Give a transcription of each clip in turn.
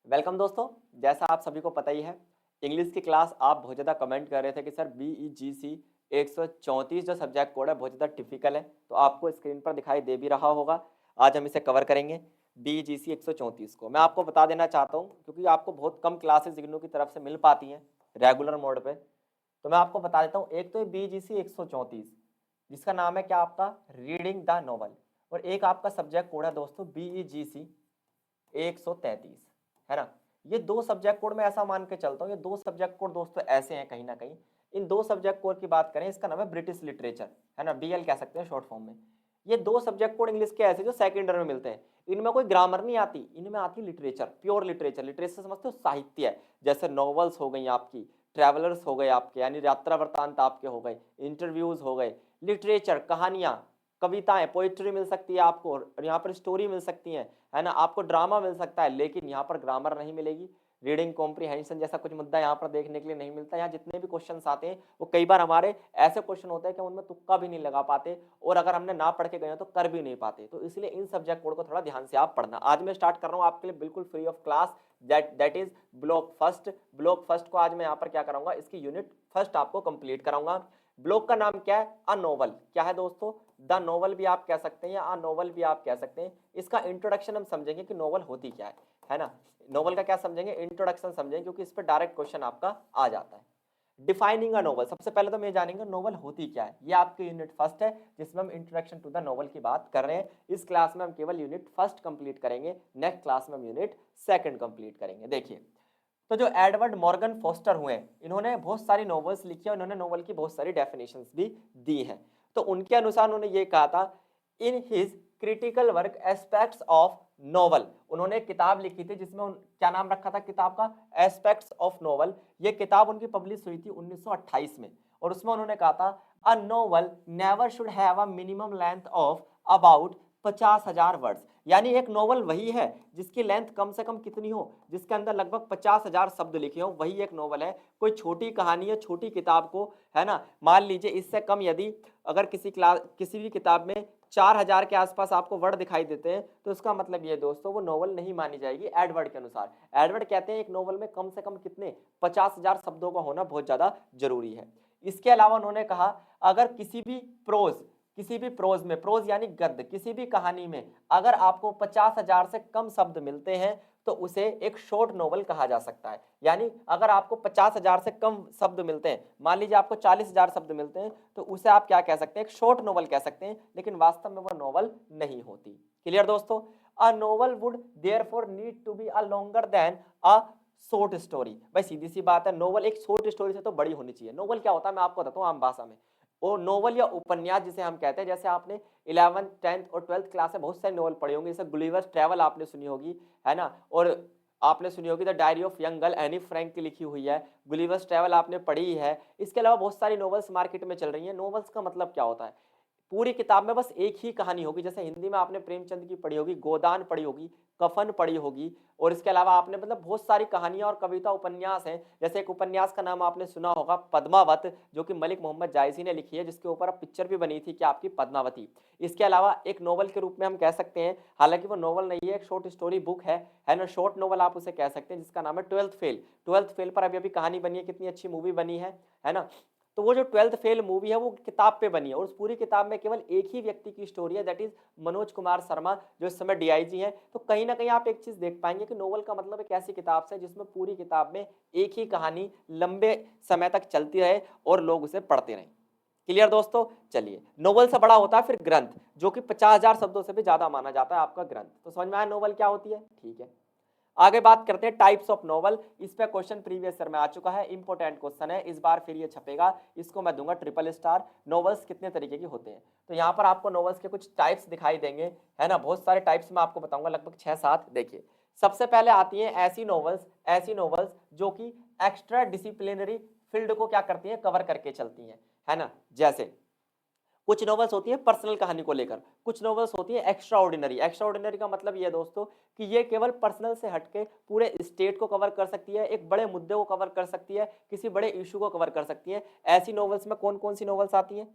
Welcome दोस्तों। जैसा आप सभी को पता ही है, इंग्लिश की क्लास आप बहुत ज़्यादा कमेंट कर रहे थे कि सर BEGC 134 जो सब्जेक्ट कोड है बहुत ज़्यादा टिपिकल है, तो आपको स्क्रीन पर दिखाई दे भी रहा होगा। आज हम इसे कवर करेंगे BEGC 134 को। मैं आपको बता देना चाहता हूँ क्योंकि आपको बहुत कम क्लासेस इग्नू की तरफ से मिल पाती हैं रेगुलर मोड पे, तो मैं आपको बता देता हूँ। एक तो BEGC 134 जिसका नाम है क्या आपका रीडिंग द नॉवल, और एक आपका सब्जेक्ट कोड है दोस्तों BEGC 133, है ना। ये दो सब्जेक्ट कोड में ऐसा मान के चलता हूँ, ये दो सब्जेक्ट कोड दोस्तों ऐसे हैं कहीं ना कहीं। इन दो सब्जेक्ट कोड की बात करें, इसका नाम है ब्रिटिश लिटरेचर, है ना, BL कह सकते हैं शॉर्ट फॉर्म में। ये दो सब्जेक्ट कोड इंग्लिश के ऐसे जो सेकंड ईयर में मिलते हैं। इनमें कोई ग्रामर नहीं आती, इनमें आती लिटरेचर, प्योर लिटरेचर। लिटरेचर समझते हो, साहित्य है। जैसे नॉवेल्स हो गई आपकी, ट्रैवलर्स हो गए आपके, यानी यात्रा वृत्तांत आपके हो गए, इंटरव्यूज हो गए, लिटरेचर कहानियां, कविताएं, पोइट्री मिल सकती है आपको, और यहाँ पर स्टोरी मिल सकती है ना, आपको ड्रामा मिल सकता है, लेकिन यहाँ पर ग्रामर नहीं मिलेगी। रीडिंग कॉम्प्रिहेंशन जैसा कुछ मुद्दा यहाँ पर देखने के लिए नहीं मिलता। यहाँ जितने भी क्वेश्चंस आते हैं वो कई बार हमारे ऐसे क्वेश्चन होते हैं कि उनमें तुक्का भी नहीं लगा पाते, और अगर हमने ना पढ़ के गए तो कर भी नहीं पाते। तो इसलिए इन सब्जेक्ट कोड को थोड़ा ध्यान से आप पढ़ना। आज मैं स्टार्ट कर रहा हूँ आपके लिए बिल्कुल free of class, that is block first. Block first को आज मैं यहाँ पर क्या कराऊंगा, इसकी यूनिट फर्स्ट आपको कंप्लीट कराऊंगा। ब्लॉक का नाम क्या है? अ नोवेल। क्या है दोस्तों? द नोवेल भी आप कह सकते हैं या अ नोवेल भी आप कह सकते हैं। इसका इंट्रोडक्शन हम समझेंगे कि नोवेल होती क्या है ना। नोवेल का क्या समझेंगे, इंट्रोडक्शन समझेंगे, क्योंकि इस पर डायरेक्ट क्वेश्चन आपका आ जाता है। डिफाइनिंग अ नोवेल, सबसे पहले तो मैं जानेंगे नोवेल होती क्या है। ये आपकी यूनिट फर्स्ट है जिसमें हम इंट्रोडक्शन टू द नोवेल की बात कर रहे हैं। इस क्लास में हम केवल यूनिट फर्स्ट कंप्लीट करेंगे, नेक्स्ट क्लास में हम यूनिट सेकंड कंप्लीट करेंगे। देखिए, तो जो एडवर्ड मॉर्गन फोस्टर हुए, इन्होंने बहुत सारी नॉवेल्स लिखी है, इन्होंने नॉवेल की बहुत सारी डेफिनेशंस भी दी हैं। तो उनके अनुसार उन्होंने ये कहा था, in his critical work aspects of novel, उन्होंने एक किताब लिखी थी जिसमें क्या नाम रखा था किताब का? Aspects of novel. ये किताब उनकी पब्लिश हुई थी 1928 में, और उसमें उन्होंने कहा था, अ novel never should have a minimum length of about 50,000 words. यानी एक नोवेल वही है जिसकी लेंथ कम से कम कितनी हो, जिसके अंदर लगभग 50,000 शब्द लिखे हो, वही एक नोवेल है। कोई छोटी कहानी है, छोटी किताब को, है ना, मान लीजिए इससे कम यदि अगर किसी भी किताब में 4,000 के आसपास आपको वर्ड दिखाई देते हैं, तो इसका मतलब ये दोस्तों वो नोवेल नहीं मानी जाएगी एडवर्ड के अनुसार। एडवर्ड कहते हैं एक नोवेल में कम से कम कितने, 50,000 शब्दों का होना बहुत ज्यादा जरूरी है। इसके अलावा उन्होंने कहा, अगर किसी भी प्रोज में, प्रोज यानी गद्य, किसी भी कहानी में अगर आपको 50,000 से कम शब्द मिलते हैं तो उसे एक शॉर्ट नोवेल कहा जा सकता है। यानी अगर आपको 50,000 से कम शब्द मिलते हैं, मान लीजिए आपको 40,000 शब्द मिलते हैं, तो उसे आप क्या कह सकते हैं? एक शॉर्ट नोवेल कह सकते हैं, लेकिन वास्तव में वो नोवेल नहीं होती। क्लियर दोस्तों? A novel would therefore need to be a longer than a short story. भाई सीधी सी बात है, नोवेल एक शॉर्ट स्टोरी से तो बड़ी होनी चाहिए। नोवेल क्या होता है मैं आपको बताता हूँ आम भाषा में, वो नोवेल या उपन्यास जिसे हम कहते हैं। जैसे आपने 11th 10th और 12th क्लास में बहुत सारे नोवेल पढ़े होंगे, जैसे गुलिवर्स ट्रैवल आपने सुनी होगी, है ना, और आपने सुनी होगी the diary of young girl, Anne Frank की लिखी हुई है। गुलिवर्स ट्रैवल आपने पढ़ी है। इसके अलावा बहुत सारी नोवेल्स मार्केट में चल रही हैं। नोवेल्स का मतलब क्या होता है? पूरी किताब में बस एक ही कहानी होगी। जैसे हिंदी में आपने प्रेमचंद की पढ़ी होगी, गोदान पढ़ी होगी, कफन पढ़ी होगी, और इसके अलावा आपने मतलब बहुत सारी कहानियां और कविता उपन्यास हैं। जैसे एक उपन्यास का नाम आपने सुना होगा पद्मावत, जो कि मलिक मोहम्मद जायसी ने लिखी है, जिसके ऊपर अब पिक्चर भी बनी थी कि आपकी पद्मावती। इसके अलावा एक नोवेल के रूप में हम कह सकते हैं, हालांकि वो नोवेल नहीं है, एक शॉर्ट स्टोरी बुक है ना, शॉर्ट नोवेल आप उसे कह सकते हैं, जिसका नाम है ट्वेल्थ फेल। ट्वेल्थ फेल पर अभी अभी कहानी बनी है, कितनी अच्छी मूवी बनी है ना। तो वो जो ट्वेल्थ फेल मूवी है वो किताब पे बनी है, और उस पूरी किताब में केवल एक ही व्यक्ति की स्टोरी है, दैट इज मनोज कुमार शर्मा, जो इस समय डीआईजी हैं। तो कहीं ना कहीं आप एक चीज देख पाएंगे कि नोवेल का मतलब एक ऐसी किताब से जिसमें पूरी किताब में एक ही कहानी लंबे समय तक चलती रहे और लोग उसे पढ़ते रहें। क्लियर दोस्तों? चलिए, नोवेल से बड़ा होता है फिर ग्रंथ, जो कि 50,000 शब्दों से भी ज्यादा माना जाता है आपका ग्रंथ। तो समझ में आया नोवेल क्या होती है? ठीक है, आगे बात करते हैं टाइप्स ऑफ नोवेल। इस पे क्वेश्चन प्रीवियस ईयर में आ चुका है, इंपॉर्टेंट क्वेश्चन है, इस बार फिर ये छपेगा, इसको मैं दूंगा ट्रिपल स्टार। नोवेल्स कितने तरीके की होते हैं? तो यहाँ पर आपको नोवेल्स के कुछ टाइप्स दिखाई देंगे, है ना, बहुत सारे टाइप्स मैं आपको बताऊंगा, लगभग 6-7। देखिए, सबसे पहले आती हैं ऐसी नोवेल्स जो कि एक्स्ट्रा डिसिप्लिनरी फील्ड को क्या करती हैं, कवर करके चलती हैं, है ना। जैसे कुछ नॉवेल्स होती है पर्सनल कहानी को लेकर, कुछ नॉवेल्स होती है एक्स्ट्रा ऑर्डिनरी। एक्स्ट्रा ऑर्डिनरी का मतलब ये दोस्तों कि ये केवल पर्सनल से हटके पूरे स्टेट को कवर कर सकती है, एक बड़े मुद्दे को कवर कर सकती है, किसी बड़े इशू को कवर कर सकती है। ऐसी नॉवेल्स में कौन कौन सी नॉवेल्स आती हैं?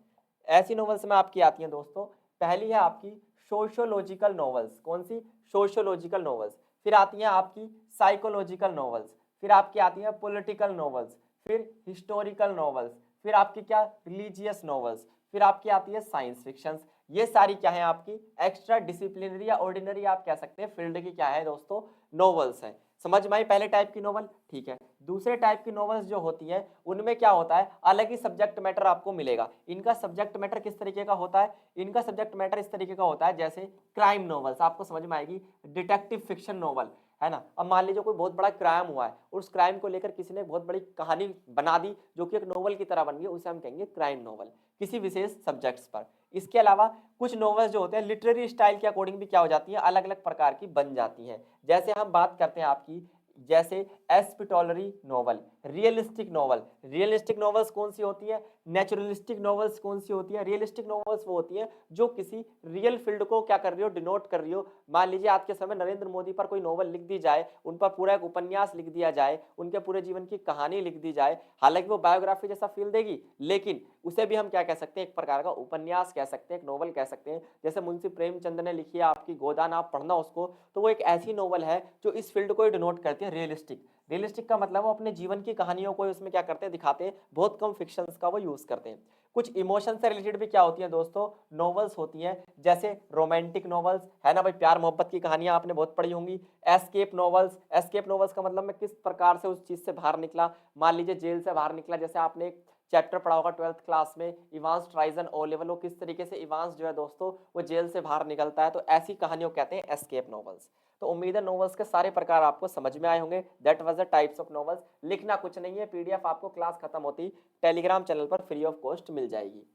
ऐसी नॉवेल्स में आपकी आती हैं दोस्तों, पहली है आपकी सोशियोलॉजिकल नॉवेल्स। कौन सी? Sociological novels. फिर आती हैं आपकी साइकोलॉजिकल नॉवेल्स, फिर आपकी आती हैं पॉलिटिकल नॉवेल्स, फिर हिस्टोरिकल नॉवेल्स, फिर आपकी क्या रिलीजियस नॉवेल्स, फिर आपकी आती है साइंस फिक्शन। ये सारी क्या है आपकी एक्स्ट्रा डिसिप्लिनरी या ऑर्डिनरी आप कह सकते हैं फील्ड की क्या है दोस्तों, नॉवेल्स हैं। समझ में आई पहले टाइप की नॉवल, ठीक है। दूसरे टाइप की नॉवेल्स जो होती है उनमें क्या होता है, अलग ही सब्जेक्ट मैटर आपको मिलेगा। इनका सब्जेक्ट मैटर किस तरीके का होता है, इनका सब्जेक्ट मैटर इस तरीके का होता है जैसे क्राइम नॉवेल्स आपको समझ में आएगी, डिटेक्टिव फिक्शन नॉवल है ना। अब मान लीजिए कोई बहुत बड़ा क्राइम हुआ है और उस क्राइम को लेकर किसी ने बहुत बड़ी कहानी बना दी जो कि एक नॉवल की तरह बन गई, उसे हम कहेंगे क्राइम नॉवल किसी विशेष सब्जेक्ट्स पर। इसके अलावा कुछ नॉवेल्स जो होते हैं लिटरेरी स्टाइल के अकॉर्डिंग भी क्या हो जाती हैं, अलग अलग प्रकार की बन जाती हैं। जैसे हम बात करते हैं आपकी जैसे epistolary novel, realistic novel. Realistic novels कौन सी होती है, नेचुरलिस्टिक नॉवेल्स कौन सी होती है। रियलिस्टिक नॉवेल्स वो होती हैं जो किसी रियल फील्ड को क्या कर रही हो, डिनोट कर रही हो। मान लीजिए आज के समय नरेंद्र मोदी पर कोई नॉवल लिख दी जाए, उन पर पूरा एक उपन्यास लिख दिया जाए, उनके पूरे जीवन की कहानी लिख दी जाए, हालांकि वो बायोग्राफी जैसा फील देगी, लेकिन उसे भी हम क्या कह सकते हैं, एक प्रकार का उपन्यास कह सकते हैं, एक नॉवल कह सकते हैं। जैसे मुंशी प्रेमचंद ने लिखी है आपकी गोदान, आप पढ़ना उसको, तो वो एक ऐसी नॉवल है जो इस फील्ड को डिनोट करती है, रियलिस्टिक। रियलिस्टिक का मतलब वो अपने जीवन की कहानियों को उसमें क्या करते हैं, दिखाते हैं, बहुत कम फिक्शंस का वो यूज करते हैं। कुछ इमोशन से रिलेटेड भी क्या होती हैं दोस्तों, नॉवेल्स होती हैं, जैसे रोमांटिक नॉवेल्स है ना भाई, प्यार मोहब्बत की कहानियां आपने बहुत पढ़ी होंगी। एस्केप नॉवेल्स, एस्केप नॉवेल्स का मतलब मैं किस प्रकार से उस चीज से बाहर निकला, मान लीजिए जेल से बाहर निकला, जैसे आपने एक चैप्टर पढ़ा होगा 12th क्लास में, इवांस ट्राइजन ओ लेवल, वो किस तरीके से इवांस जो है दोस्तों वो जेल से बाहर निकलता है, तो ऐसी कहानियों कहते हैं एस्केप नॉवेल्स। तो उम्मीद है नॉवेल्स के सारे प्रकार आपको समझ में आए होंगे। That was the types of novels. लिखना कुछ नहीं है, पीडीएफ आपको क्लास खत्म होती टेलीग्राम चैनल पर फ्री ऑफ कॉस्ट मिल जाएगी।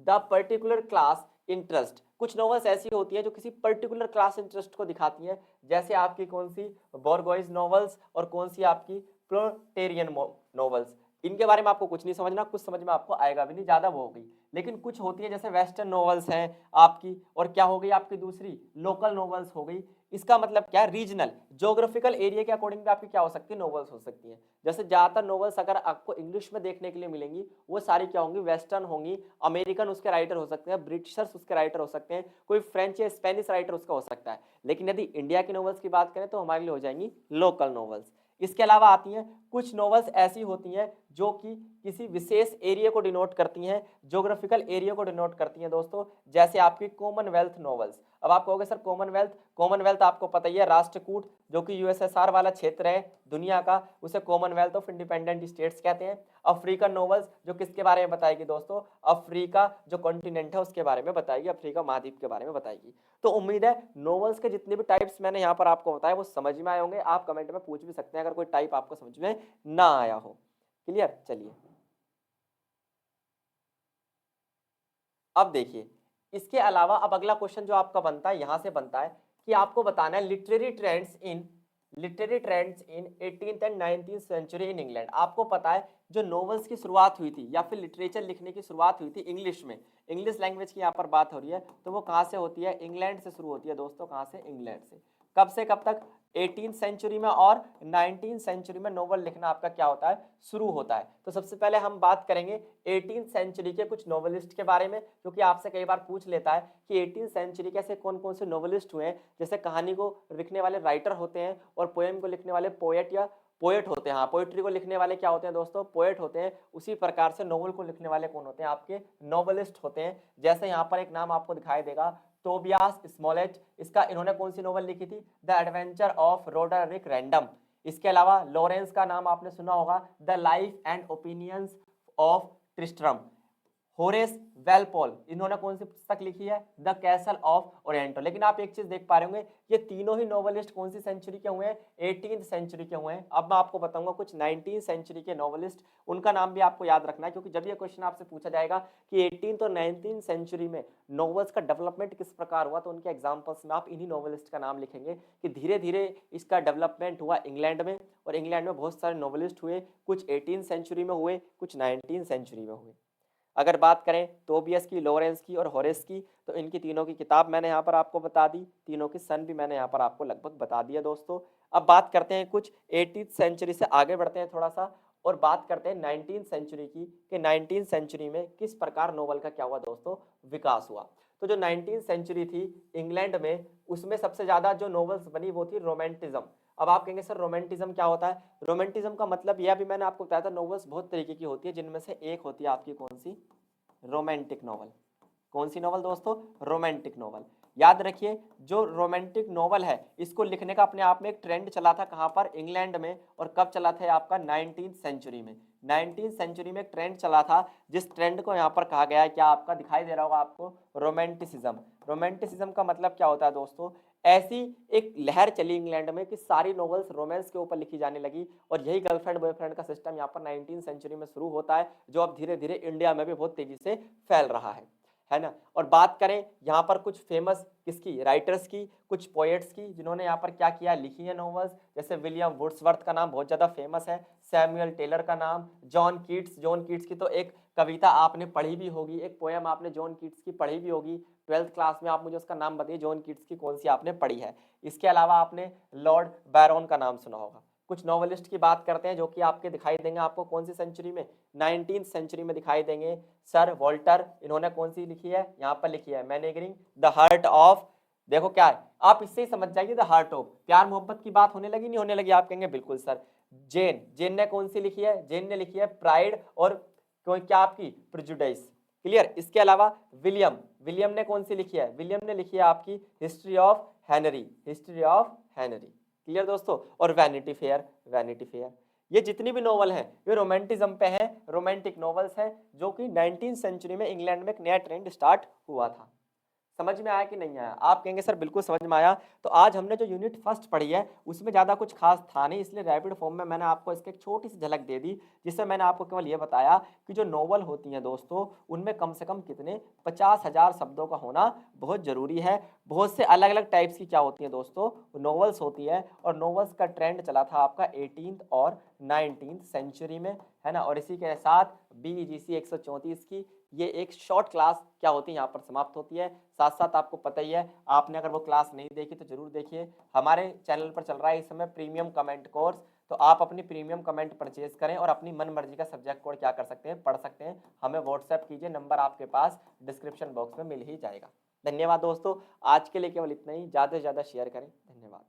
द पर्टिकुलर क्लास इंटरेस्ट, कुछ नॉवेल्स ऐसी होती है जो किसी पर्टिकुलर क्लास इंटरेस्ट को दिखाती हैं, जैसे आपकी कौन सी बोर्गोइस नॉवेल्स और कौन सी आपकी प्रोटेरियन नॉवेल्स। इनके बारे में आपको कुछ नहीं समझना, कुछ समझ में आपको आएगा भी नहीं, ज्यादा वो हो गई। लेकिन कुछ होती है जैसे वेस्टर्न नॉवेल्स हैं आपकी, और क्या हो गई आपकी दूसरी लोकल नॉवेल्स हो गई। इसका मतलब क्या, रीजनल ज्योग्राफिकल एरिया के अकॉर्डिंग भी आपकी क्या हो सकती है, नॉवेल्स हो सकती हैं। जैसे ज्यादातर नॉवेल्स अगर आपको इंग्लिश में देखने के लिए मिलेंगी वो सारी क्या होंगी, वेस्टर्न होंगी। अमेरिकन उसके राइटर हो सकते हैं, ब्रिटिशर्स उसके राइटर हो सकते हैं, कोई फ्रेंच या स्पेनिश राइटर उसका हो सकता है। लेकिन यदि इंडिया की नॉवेल्स की बात करें तो हमारे लिए हो जाएंगी लोकल नॉवेल्स। इसके अलावा आती हैं कुछ नॉवेल्स ऐसी होती हैं जो कि किसी विशेष एरिया को डिनोट करती हैं, ज्योग्राफिकल एरिया को डिनोट करती हैं दोस्तों, जैसे आपकी कॉमनवेल्थ नॉवेल्स। अब आप कहोगे सर कॉमनवेल्थ, कॉमनवेल्थ आपको पता ही है, राष्ट्रकूट जो कि यूएसएसआर वाला क्षेत्र है दुनिया का, उसे कॉमनवेल्थ ऑफ इंडिपेंडेंट स्टेट्स कहते हैं। अफ्रीकन नॉवेल्स जो किसके बारे में बताएगी दोस्तों, अफ्रीका जो कॉन्टिनेंट है उसके बारे में बताएगी, अफ्रीका महाद्वीप के बारे में बताएगी। तो उम्मीद है नॉवेल्स के जितने भी टाइप्स मैंने यहाँ पर आपको बताया वो समझ में आए होंगे। आप कमेंट में पूछ भी सकते हैं अगर कोई टाइप आपको समझ में ना आया हो। क्लियर, चलिए अब देखिए, इसके अलावा अब अगला क्वेश्चन जो आपका बनता है यहां से बनता है कि आपको बताना है literary trends in 18th and 19th century in England. आपको पता है जो नॉवेल्स की शुरुआत हुई थी या फिर लिटरेचर लिखने की शुरुआत हुई थी इंग्लिश में, इंग्लिश लैंग्वेज की यहाँ पर बात हो रही है, तो वो कहाँ से होती है, इंग्लैंड से शुरू होती है दोस्तों। कहाँ से, इंग्लैंड से। कब से कब तक, 18th सेंचुरी में और 19th सेंचुरी में नॉवल लिखना आपका क्या होता है, शुरू होता है। तो सबसे पहले हम बात करेंगे 18th सेंचुरी के कुछ नॉवलिस्ट के बारे में, क्योंकि आपसे कई बार पूछ लेता है कि 18th सेंचुरी के ऐसे कौन कौन से नॉवलिस्ट हुए हैं। जैसे कहानी को लिखने वाले राइटर होते हैं और पोएम को लिखने वाले पोएट या पोएट होते हैं। हाँ, पोएट्री को लिखने वाले क्या होते हैं दोस्तों, पोएट होते हैं। उसी प्रकार से नॉवल को लिखने वाले कौन होते हैं, आपके नॉवलिस्ट होते हैं। जैसे यहाँ पर एक नाम आपको दिखाई देगा, टोबियास स्मॉलेट, इसका इन्होंने कौन सी नॉवल लिखी थी, the adventure of Roderick Random. इसके अलावा लॉरेंस का नाम आपने सुना होगा, the life and opinions of Tristram. Horace Walpole, इन्होंने कौन सी पुस्तक लिखी है, द कैसल ऑफ ओरिएंटो। लेकिन आप एक चीज देख पा रहे होंगे, ये तीनों ही नॉवलिस्ट कौन सी सेंचुरी के हुए हैं, 18th सेंचुरी के हुए हैं। अब मैं आपको बताऊंगा कुछ 19th सेंचुरी के नॉवलिस्ट, उनका नाम भी आपको याद रखना है, क्योंकि जब ये क्वेश्चन आपसे पूछा जाएगा कि 18th और 19th सेंचुरी में नॉवेल्स का डेवलपमेंट किस प्रकार हुआ, तो उनके एग्जाम्पल्स में आप इन्हीं नॉवलिस्ट का नाम लिखेंगे कि धीरे धीरे इसका डेवलपमेंट हुआ इंग्लैंड में, और इंग्लैंड में बहुत सारे नॉवलिस्ट हुए, कुछ 18th सेंचुरी में हुए, कुछ 19th सेंचुरी में हुए। अगर बात करें टोबियस की, लॉरेंस की और होरेस की, तो इनकी तीनों की किताब मैंने यहाँ पर आपको बता दी, तीनों की सन भी मैंने यहाँ पर आपको लगभग बता दिया दोस्तों। अब बात करते हैं कुछ 18th सेंचुरी से आगे बढ़ते हैं थोड़ा सा, और बात करते हैं 19th सेंचुरी की, कि 19th सेंचुरी में किस प्रकार नोवेल का क्या हुआ दोस्तों, विकास हुआ। तो जो 19th सेंचुरी थी इंग्लैंड में, उसमें सबसे ज़्यादा जो नॉवेल्स बनी वो थी रोमांटिज्म। अब आप कहेंगे सर रोमांटिज्म क्या होता है? रोमांटिज्म का मतलब यह भी मैंने आपको बताया था, नॉवेल्स बहुत तरीके की होती है, जिनमें से एक होती है आपकी कौन सी? Romantic novel. कौन सी नॉवल दोस्तों? Romantic novel. याद रखिए, जो रोमांटिक नॉवल है इसको लिखने का अपने आप में एक ट्रेंड चला था, कहाँ पर? इंग्लैंड में। और कब चला था? आपका 19th सेंचुरी में। 19th सेंचुरी में एक ट्रेंड चला था, जिस ट्रेंड को यहाँ पर कहा गया है, क्या आपका दिखाई दे रहा होगा आपको? रोमांटिसिज्म। रोमांटिसिज्म का मतलब क्या होता है दोस्तों? ऐसी एक लहर चली इंग्लैंड में कि सारी नॉवेल्स रोमांस के ऊपर लिखी जाने लगी, और यही गर्लफ्रेंड बॉयफ्रेंड का सिस्टम यहाँ पर 19th सेंचुरी में शुरू होता है, जो अब धीरे धीरे इंडिया में भी बहुत तेजी से फैल रहा है ना। और बात करें यहाँ पर कुछ फेमस किसकी? राइटर्स की, कुछ पोएट्स की, जिन्होंने यहाँ पर क्या किया? लिखी है नॉवेल्स। जैसे विलियम वुड्सवर्थ का नाम बहुत ज्यादा फेमस है, सैमुअल टेलर का नाम, जॉन कीट्स। जॉन कीट्स की तो एक कविता आपने पढ़ी भी होगी, एक पोएम आपने जॉन कीट्स की पढ़ी भी होगी 12th क्लास में। आप मुझे उसका नाम बताइए, जॉन कीट्स की कौन सी आपने पढ़ी है? इसके अलावा आपने लॉर्ड बैरोन का नाम सुना होगा। कुछ नॉवेलिस्ट की बात करते हैं जो कि आपके दिखाई देंगे आपको कौन सी सेंचुरी में? 19th सेंचुरी में दिखाई देंगे। सर वॉल्टर, इन्होंने कौन सी लिखी है? यहाँ पर लिखी है मैनेजरिंग द हार्ट ऑफ। देखो क्या है, आप इससे ही समझ जाइए, द हार्ट ऑफ। प्यार मोहब्बत की बात होने लगी, नहीं होने लगी? आप कहेंगे बिल्कुल सर। जेन, जेन ने कौन सी लिखी है? जेन ने लिखी है प्राइड और क्या आपकी? प्रेजुडिस। क्लियर? इसके अलावा विलियम, विलियम ने कौन सी लिखी है? विलियम ने लिखी है आपकी history of Henry, history of Henry. Clear दोस्तों? और वैनिटी फेयर, वैनिटी फेयर। ये जितनी भी नॉवल हैं ये रोमांटिज्म पे हैं, रोमांटिक नॉवेल्स हैं, जो कि 19th सेंचुरी में इंग्लैंड में एक नया ट्रेंड स्टार्ट हुआ था। समझ में आया कि नहीं आया? आप कहेंगे सर बिल्कुल समझ में आया। तो आज हमने जो यूनिट फर्स्ट पढ़ी है उसमें ज़्यादा कुछ खास था नहीं, इसलिए रैपिड फॉर्म में मैंने आपको इसकी एक छोटी सी झलक दे दी, जिससे मैंने आपको केवल ये बताया कि जो नॉवल होती हैं दोस्तों, उनमें कम से कम कितने? 50,000 शब्दों का होना बहुत ज़रूरी है। बहुत से अलग अलग टाइप्स की क्या होती हैं दोस्तों? नॉवल्स होती है, और नॉवल्स का ट्रेंड चला था आपका 18th और 19th सेंचुरी में, है ना। और इसी के साथ BEGC 134 की ये एक शॉर्ट क्लास क्या होती है यहाँ पर समाप्त होती है। साथ साथ आपको पता ही है, आपने अगर वो क्लास नहीं देखी तो जरूर देखिए। हमारे चैनल पर चल रहा है इस समय प्रीमियम कमेंट कोर्स, तो आप अपनी प्रीमियम कमेंट परचेज करें और अपनी मन मर्जी का सब्जेक्ट कोड क्या कर सकते हैं? पढ़ सकते हैं। हमें व्हाट्सएप कीजिए, नंबर आपके पास डिस्क्रिप्शन बॉक्स में मिल ही जाएगा। धन्यवाद दोस्तों, आज के लिए केवल इतना ही। ज़्यादा से ज़्यादा शेयर करें। धन्यवाद।